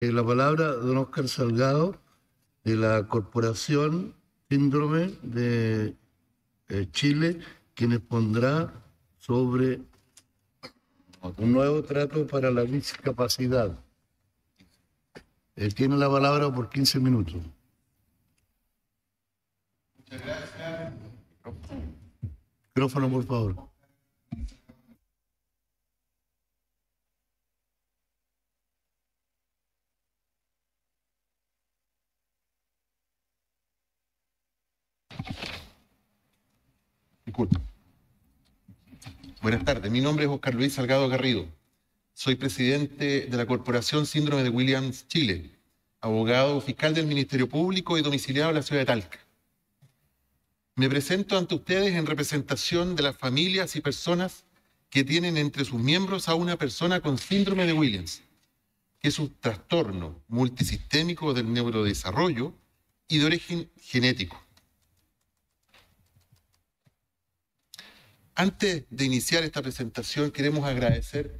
La palabra don Oscar Salgado, de la Corporación Síndrome de Chile, quien expondrá sobre un nuevo trato para la discapacidad. Tiene la palabra por 15 minutos. Muchas gracias. Micrófono, por favor. Disculpe. Buenas tardes, mi nombre es Oscar Luis Salgado Garrido. Soy presidente de la Corporación Síndrome de Williams Chile, abogado fiscal del Ministerio Público y domiciliado en la ciudad de Talca. Me presento ante ustedes en representación de las familias y personas que tienen entre sus miembros a una persona con síndrome de Williams, que es un trastorno multisistémico del neurodesarrollo y de origen genético. Antes de iniciar esta presentación, queremos agradecer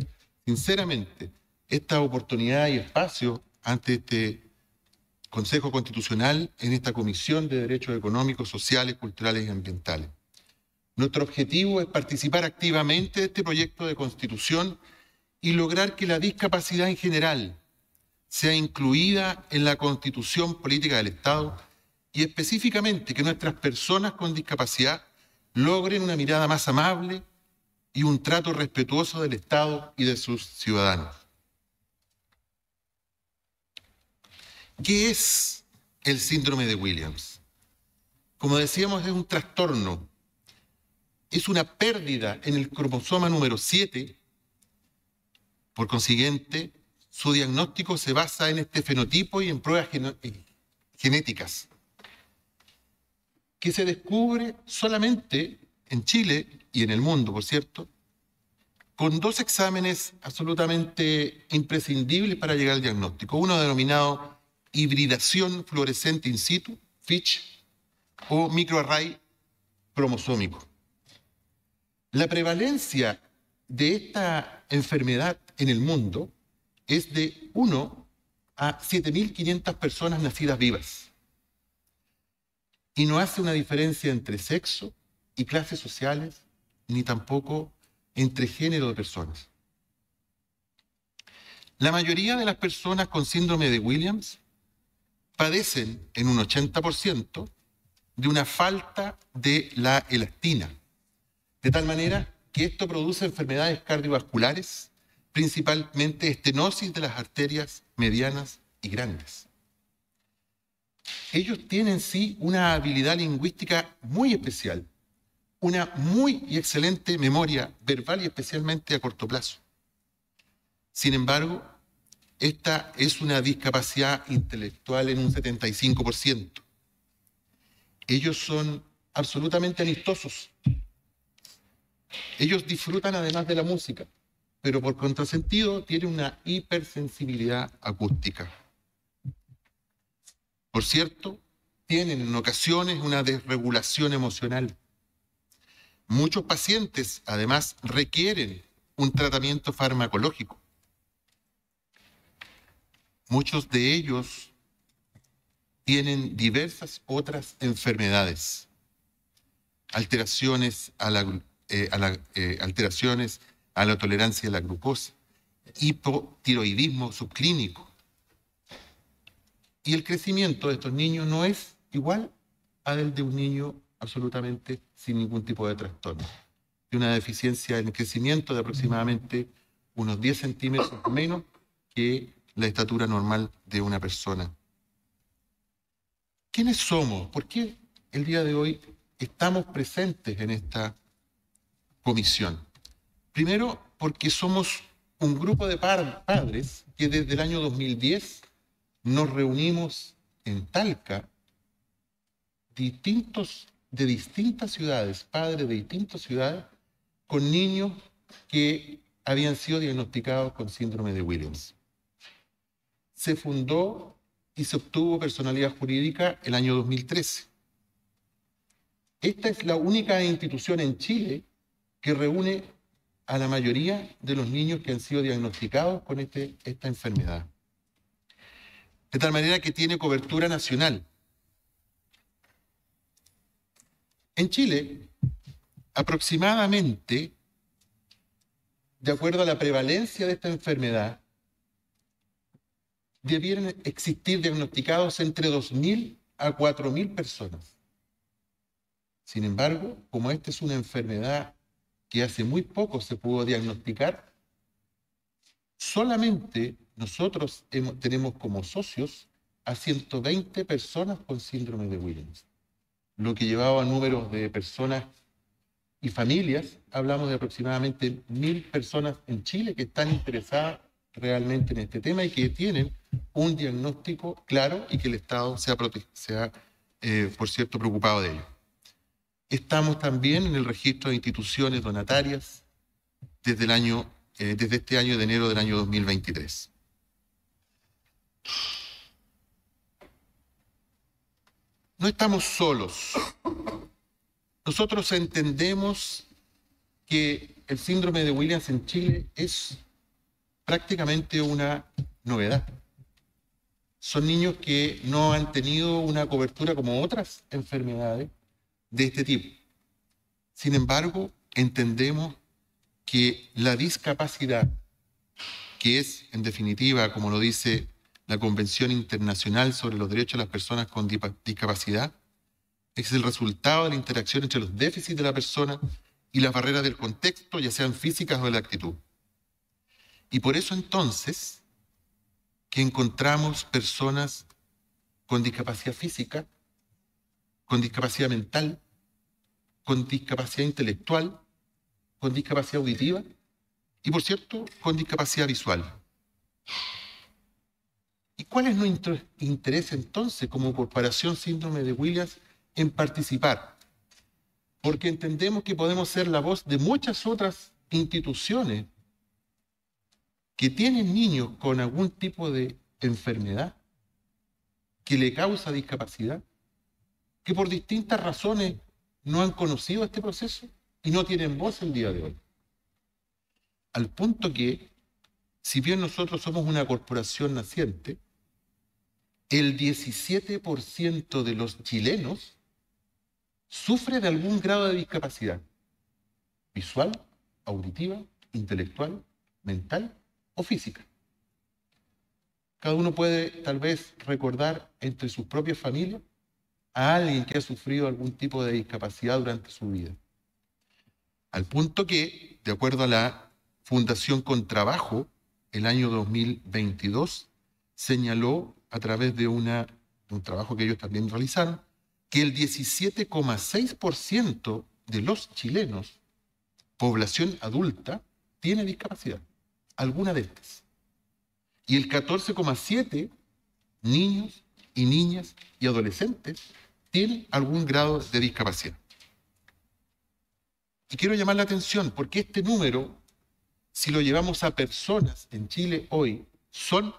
sinceramente esta oportunidad y espacio ante este Consejo Constitucional en esta Comisión de Derechos Económicos, Sociales, Culturales y Ambientales. Nuestro objetivo es participar activamente de este proyecto de Constitución y lograr que la discapacidad en general sea incluida en la Constitución Política del Estado y específicamente que nuestras personas con discapacidad logren una mirada más amable y un trato respetuoso del Estado y de sus ciudadanos. ¿Qué es el síndrome de Williams? Como decíamos, es un trastorno, es una pérdida en el cromosoma número 7. Por consiguiente, su diagnóstico se basa en este fenotipo y en pruebas genéticas, que se descubre solamente en Chile y en el mundo, por cierto, con dos exámenes absolutamente imprescindibles para llegar al diagnóstico. Uno denominado hibridación fluorescente in situ, FISH, o microarray cromosómico. La prevalencia de esta enfermedad en el mundo es de 1 a 7.500 personas nacidas vivas. Y no hace una diferencia entre sexo y clases sociales, ni tampoco entre género de personas. La mayoría de las personas con síndrome de Williams padecen en un 80% de una falta de la elastina, de tal manera que esto produce enfermedades cardiovasculares, principalmente estenosis de las arterias medianas y grandes. Ellos tienen sí una habilidad lingüística muy especial, una muy y excelente memoria verbal y especialmente a corto plazo. Sin embargo, esta es una discapacidad intelectual en un 75%. Ellos son absolutamente amistosos. Ellos disfrutan además de la música, pero por contrasentido tienen una hipersensibilidad acústica. Por cierto, tienen en ocasiones una desregulación emocional. Muchos pacientes, además, requieren un tratamiento farmacológico. Muchos de ellos tienen diversas otras enfermedades, alteraciones a la tolerancia a la glucosa, hipotiroidismo subclínico. Y el crecimiento de estos niños no es igual al de un niño absolutamente sin ningún tipo de trastorno. De una deficiencia en el crecimiento de aproximadamente unos 10 centímetros menos que la estatura normal de una persona. ¿Quiénes somos? ¿Por qué el día de hoy estamos presentes en esta comisión? Primero, porque somos un grupo de padres que desde el año 2010 nos reunimos en Talca, de distintas ciudades, padres de distintas ciudades, con niños que habían sido diagnosticados con síndrome de Williams. Se fundó y se obtuvo personalidad jurídica el año 2013. Esta es la única institución en Chile que reúne a la mayoría de los niños que han sido diagnosticados con esta enfermedad. de tal manera que tiene cobertura nacional. En Chile, aproximadamente, de acuerdo a la prevalencia de esta enfermedad, debieran existir diagnosticados entre 2.000 a 4.000 personas. Sin embargo, como esta es una enfermedad que hace muy poco se pudo diagnosticar, solamente nosotros tenemos como socios a 120 personas con síndrome de Williams, lo que llevaba a números de personas y familias. Hablamos de aproximadamente 1.000 personas en Chile que están interesadas realmente en este tema y que tienen un diagnóstico claro y que el Estado se ha por cierto, preocupado de ello. Estamos también en el registro de instituciones donatarias desde este año de enero del año 2023. No estamos solos. Nosotros entendemos que el síndrome de Williams en Chile es prácticamente una novedad. Son niños que no han tenido una cobertura como otras enfermedades de este tipo. Sin embargo, entendemos que la discapacidad, que es, en definitiva, como lo dice la Convención Internacional sobre los Derechos de las Personas con Discapacidad, es el resultado de la interacción entre los déficits de la persona y las barreras del contexto, ya sean físicas o de la actitud. Y por eso entonces que encontramos personas con discapacidad física, con discapacidad mental, con discapacidad intelectual, con discapacidad auditiva y, por cierto, con discapacidad visual. ¿Y cuál es nuestro interés entonces como Corporación Síndrome de Williams en participar? Porque entendemos que podemos ser la voz de muchas otras instituciones que tienen niños con algún tipo de enfermedad que le causa discapacidad, que por distintas razones no han conocido este proceso y no tienen voz el día de hoy. Al punto que, si bien nosotros somos una corporación naciente, el 17% de los chilenos sufre de algún grado de discapacidad visual, auditiva, intelectual, mental o física. Cada uno puede tal vez recordar entre sus propias familias a alguien que ha sufrido algún tipo de discapacidad durante su vida. Al punto que, de acuerdo a la Fundación Contrabajo, el año 2022 señaló a través de un trabajo que ellos también realizaron, que el 17,6% de los chilenos, población adulta, tiene discapacidad, alguna de estas. Y el 14,7% niños y niñas y adolescentes tienen algún grado de discapacidad. Y quiero llamar la atención porque este número, si lo llevamos a personas en Chile hoy, son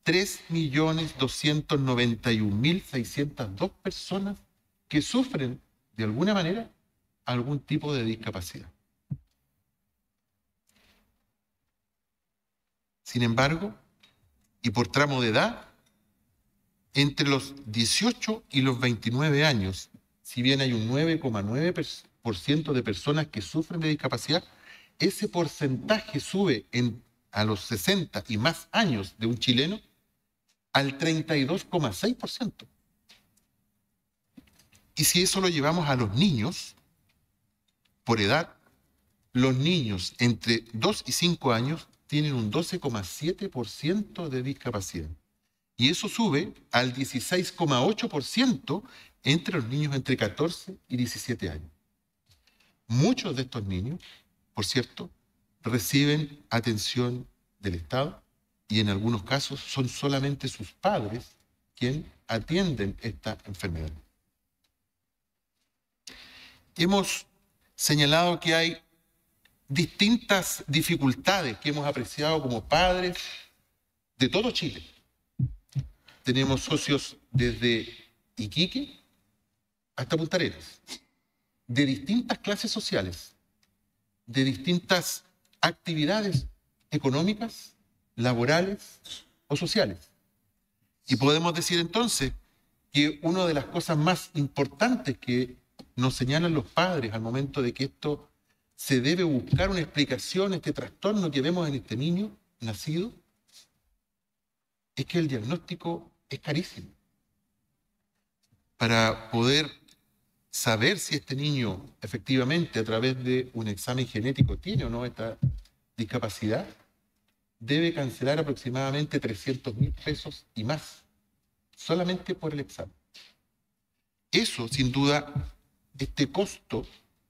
3.291.602 personas que sufren de alguna manera algún tipo de discapacidad. Sin embargo, y por tramo de edad, entre los 18 y los 29 años, si bien hay un 9,9% de personas que sufren de discapacidad, ese porcentaje sube a los 60 y más años de un chileno al 32,6%. Y si eso lo llevamos a los niños, por edad, los niños entre 2 y 5 años tienen un 12,7% de discapacidad. Y eso sube al 16,8% entre los niños entre 14 y 17 años. Muchos de estos niños, por cierto, reciben atención del Estado y en algunos casos son solamente sus padres quienes atienden esta enfermedad. Hemos señalado que hay distintas dificultades que hemos apreciado como padres de todo Chile. Tenemos socios desde Iquique hasta Punta Arenas, de distintas clases sociales, de distintas actividades económicas, laborales o sociales. Y podemos decir entonces que una de las cosas más importantes que nos señalan los padres al momento de que esto se debe buscar una explicación a este trastorno que vemos en este niño nacido, es que el diagnóstico es carísimo. Para poder saber si este niño efectivamente a través de un examen genético tiene o no esta discapacidad, debe cancelar aproximadamente 300.000 pesos y más, solamente por el examen. Eso, sin duda, este costo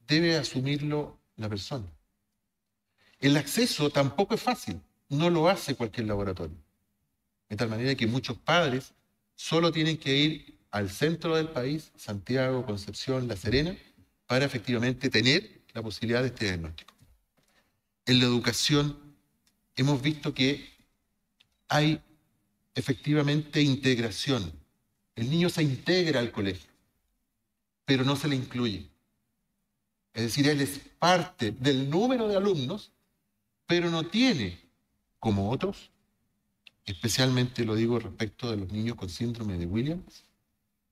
debe asumirlo la persona. El acceso tampoco es fácil, no lo hace cualquier laboratorio. De tal manera que muchos padres solo tienen que ir al centro del país, Santiago, Concepción, La Serena, para efectivamente tener la posibilidad de este diagnóstico. En la educación hemos visto que hay efectivamente integración. El niño se integra al colegio, pero no se le incluye. Es decir, él es parte del número de alumnos, pero no tiene, como otros, especialmente lo digo respecto de los niños con síndrome de Williams,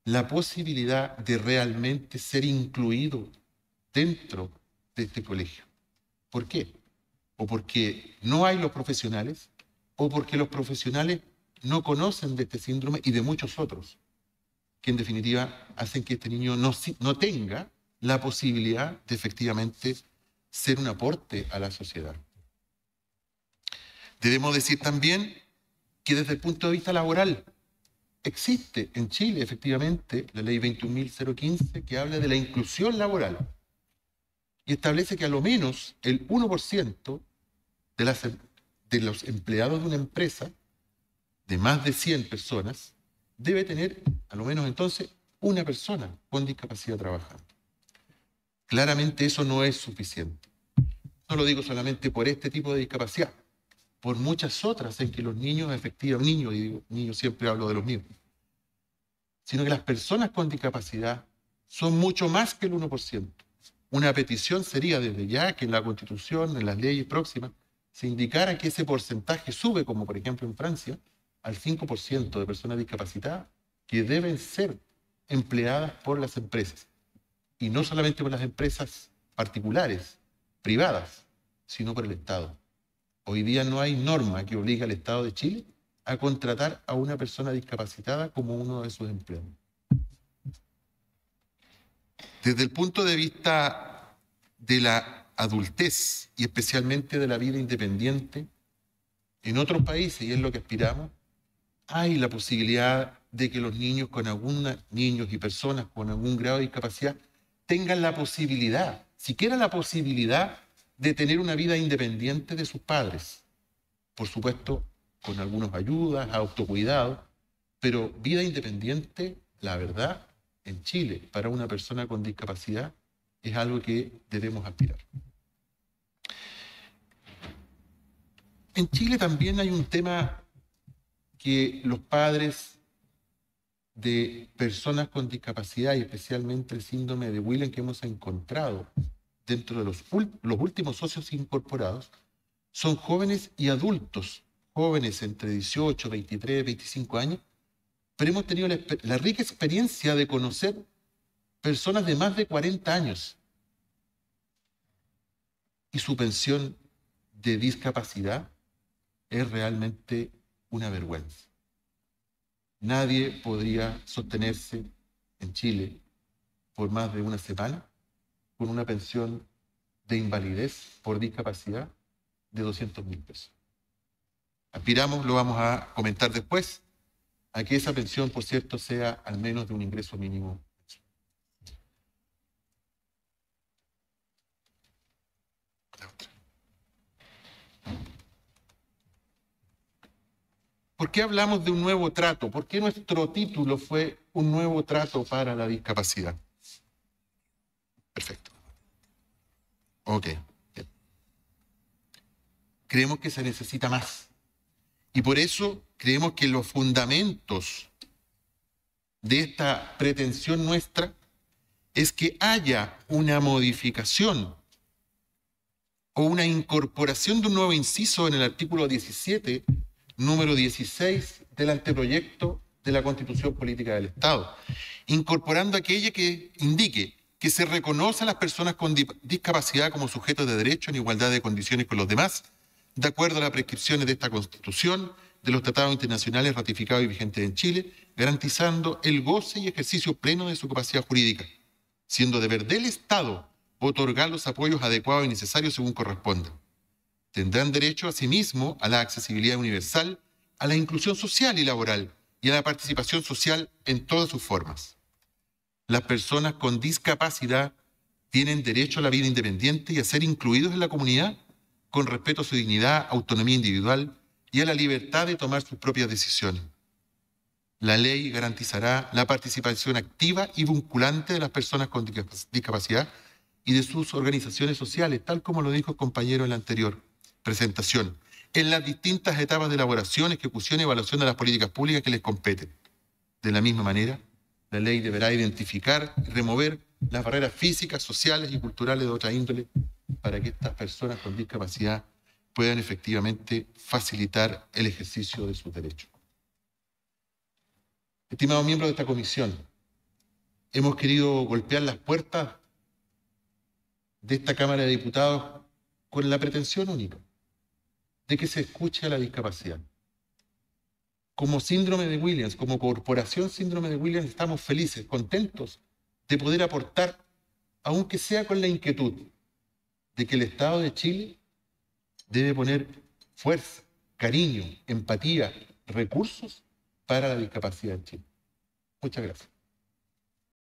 la posibilidad de realmente ser incluido dentro de este colegio. ¿Por qué? O porque no hay los profesionales, o porque los profesionales no conocen de este síndrome y de muchos otros, que en definitiva hacen que este niño no tenga la posibilidad de efectivamente ser un aporte a la sociedad. Debemos decir también que desde el punto de vista laboral existe en Chile efectivamente la ley 21.015 que habla de la inclusión laboral y establece que a lo menos el 1% de los empleados de una empresa de más de 100 personas debe tener a lo menos entonces una persona con discapacidad trabajando. Claramente eso no es suficiente. No lo digo solamente por este tipo de discapacidad, por muchas otras en que los niños efectivamente, niños siempre hablo de los niños, sino que las personas con discapacidad son mucho más que el 1%. Una petición sería desde ya que en la Constitución, en las leyes próximas, se indicara que ese porcentaje sube, como por ejemplo en Francia, al 5% de personas discapacitadas que deben ser empleadas por las empresas. Y no solamente por las empresas particulares, privadas, sino por el Estado. Hoy día no hay norma que obligue al Estado de Chile a contratar a una persona discapacitada como uno de sus empleados. Desde el punto de vista de la adultez y especialmente de la vida independiente, en otros países, y es lo que aspiramos, hay la posibilidad de que los niños y personas con algún grado de discapacidad tengan la posibilidad, siquiera la posibilidad de tener una vida independiente de sus padres. Por supuesto, con algunas ayudas, autocuidado, pero vida independiente, la verdad, en Chile, para una persona con discapacidad, es algo que debemos aspirar. En Chile también hay un tema que los padres de personas con discapacidad, y especialmente el síndrome de Williams que hemos encontrado dentro de los últimos socios incorporados, son jóvenes y adultos, jóvenes entre 18, 23, 25 años, pero hemos tenido la rica experiencia de conocer personas de más de 40 años y su pensión de discapacidad es realmente una vergüenza. Nadie podría sostenerse en Chile por más de una semana con una pensión de invalidez por discapacidad de 200.000 pesos. Aspiramos, lo vamos a comentar después, a que esa pensión, por cierto, sea al menos de un ingreso mínimo. ¿Por qué hablamos de un nuevo trato? ¿Por qué nuestro título fue un nuevo trato para la discapacidad? Perfecto. Ok. Bien. Creemos que se necesita más. Y por eso creemos que los fundamentos de esta pretensión nuestra es que haya una modificación o una incorporación de un nuevo inciso en el artículo 17, número 16 del anteproyecto de la Constitución Política del Estado, incorporando aquella que indique que se reconoce a las personas con discapacidad como sujetos de derecho en igualdad de condiciones con los demás, de acuerdo a las prescripciones de esta Constitución, de los tratados internacionales ratificados y vigentes en Chile, garantizando el goce y ejercicio pleno de su capacidad jurídica, siendo deber del Estado otorgar los apoyos adecuados y necesarios según corresponda. Tendrán derecho, asimismo, a la accesibilidad universal, a la inclusión social y laboral y a la participación social en todas sus formas. Las personas con discapacidad tienen derecho a la vida independiente y a ser incluidos en la comunidad con respeto a su dignidad, autonomía individual y a la libertad de tomar sus propias decisiones. La ley garantizará la participación activa y vinculante de las personas con discapacidad y de sus organizaciones sociales, tal como lo dijo el compañero en la anterior presentación, en las distintas etapas de elaboración, ejecución y evaluación de las políticas públicas que les competen. De la misma manera, la ley deberá identificar y remover las barreras físicas, sociales y culturales de otra índole para que estas personas con discapacidad puedan efectivamente facilitar el ejercicio de sus derechos. Estimados miembros de esta comisión, hemos querido golpear las puertas de esta Cámara de Diputados con la pretensión única de que se escuche a la discapacidad. Como Síndrome de Williams, como Corporación Síndrome de Williams, estamos felices, contentos de poder aportar, aunque sea con la inquietud, de que el Estado de Chile debe poner fuerza, cariño, empatía, recursos para la discapacidad en Chile. Muchas gracias.